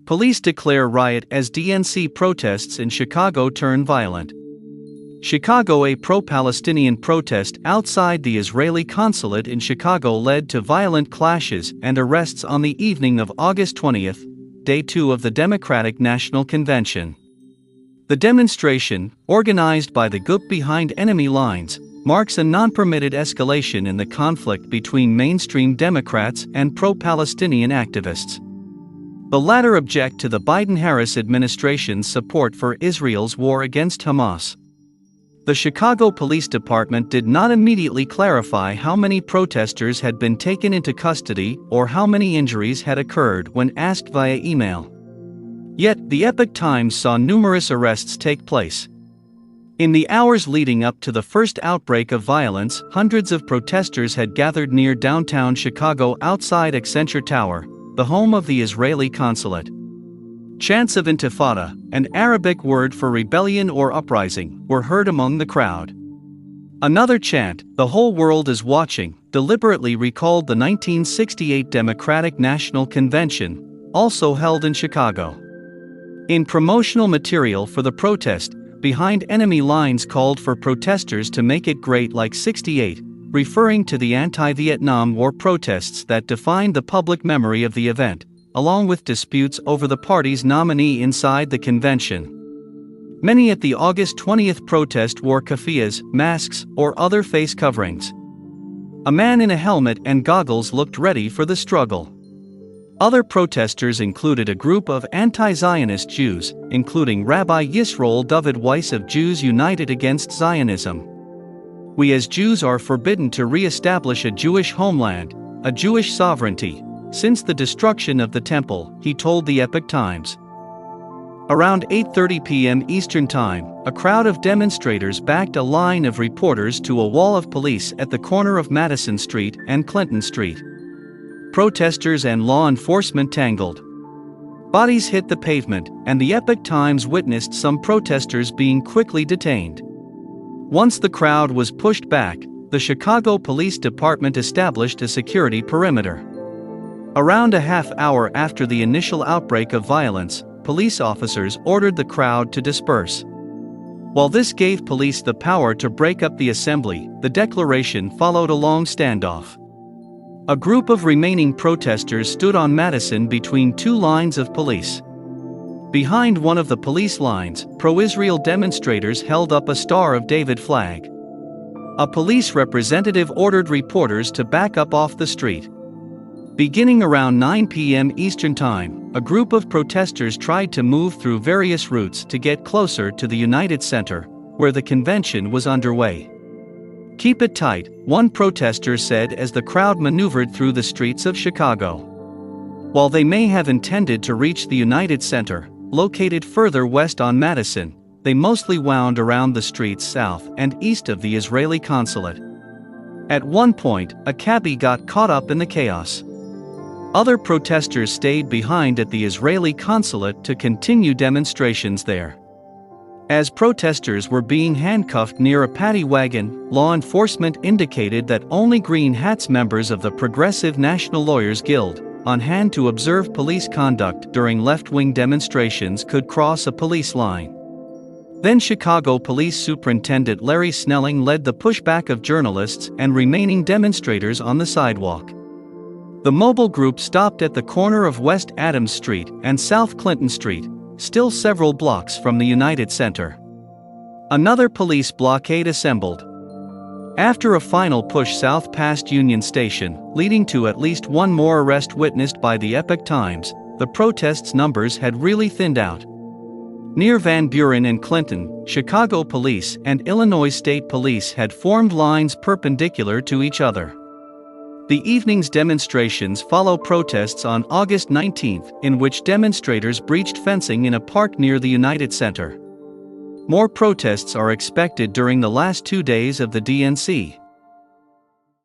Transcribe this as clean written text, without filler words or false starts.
Police declare riot as DNC protests in Chicago turn violent. Chicago. A pro-Palestinian protest outside the Israeli consulate in Chicago led to violent clashes and arrests on the evening of August 20, day 2 of the Democratic National Convention. The demonstration, organized by the group Behind Enemy Lines, marks a non-permitted escalation in the conflict between mainstream Democrats and pro-Palestinian activists. The latter object to the Biden-Harris administration's support for Israel's war against Hamas. The Chicago Police Department did not immediately clarify how many protesters had been taken into custody or how many injuries had occurred when asked via email. Yet, the Epoch Times saw numerous arrests take place. In the hours leading up to the first outbreak of violence, hundreds of protesters had gathered near downtown Chicago outside Accenture Tower, the home of the Israeli consulate. Chants of intifada, an Arabic word for rebellion or uprising, were heard among the crowd. Another chant, "The whole world is watching," deliberately recalled the 1968 Democratic National Convention, also held in Chicago. In promotional material for the protest, Behind Enemy Lines called for protesters to make it great like '68, referring to the anti-Vietnam War protests that defined the public memory of the event, along with disputes over the party's nominee inside the convention. Many at the August 20 protest wore keffiyehs, masks, or other face coverings. A man in a helmet and goggles looked ready for the struggle. Other protesters included a group of anti-Zionist Jews, including Rabbi Yisroel David Weiss of Jews United Against Zionism. "We as Jews are forbidden to re-establish a Jewish homeland, a Jewish sovereignty, since the destruction of the temple," he told the Epoch Times. Around 8:30 p.m. Eastern Time, a crowd of demonstrators backed a line of reporters to a wall of police at the corner of Madison Street and Clinton Street. Protesters and law enforcement tangled. Bodies hit the pavement, and the Epoch Times witnessed some protesters being quickly detained. Once the crowd was pushed back, the Chicago Police Department established a security perimeter. Around a half hour after the initial outbreak of violence, police officers ordered the crowd to disperse. While this gave police the power to break up the assembly, the declaration followed a long standoff. A group of remaining protesters stood on Madison between two lines of police. Behind one of the police lines, pro-Israel demonstrators held up a Star of David flag. A police representative ordered reporters to back up off the street. Beginning around 9 p.m. Eastern Time, a group of protesters tried to move through various routes to get closer to the United Center, where the convention was underway. "Keep it tight," one protester said as the crowd maneuvered through the streets of Chicago. While they may have intended to reach the United Center, located further west on Madison, they mostly wound around the streets south and east of the Israeli consulate. At one point, a cabbie got caught up in the chaos. Other protesters stayed behind at the Israeli consulate to continue demonstrations there. As protesters were being handcuffed near a paddy wagon, law enforcement indicated that only Green Hats members of the Progressive National Lawyers Guild, on hand to observe police conduct during left-wing demonstrations, could cross a police line. Then Chicago Police Superintendent Larry Snelling led the pushback of journalists and remaining demonstrators on the sidewalk. The mobile group stopped at the corner of West Adams Street and South Clinton Street, still several blocks from the United Center. Another police blockade assembled. After a final push south past Union Station, leading to at least one more arrest witnessed by the Epoch Times, the protests' numbers had really thinned out. Near Van Buren and Clinton, Chicago police and Illinois State Police had formed lines perpendicular to each other. The evening's demonstrations follow protests on August 19, in which demonstrators breached fencing in a park near the United Center. More protests are expected during the last 2 days of the DNC.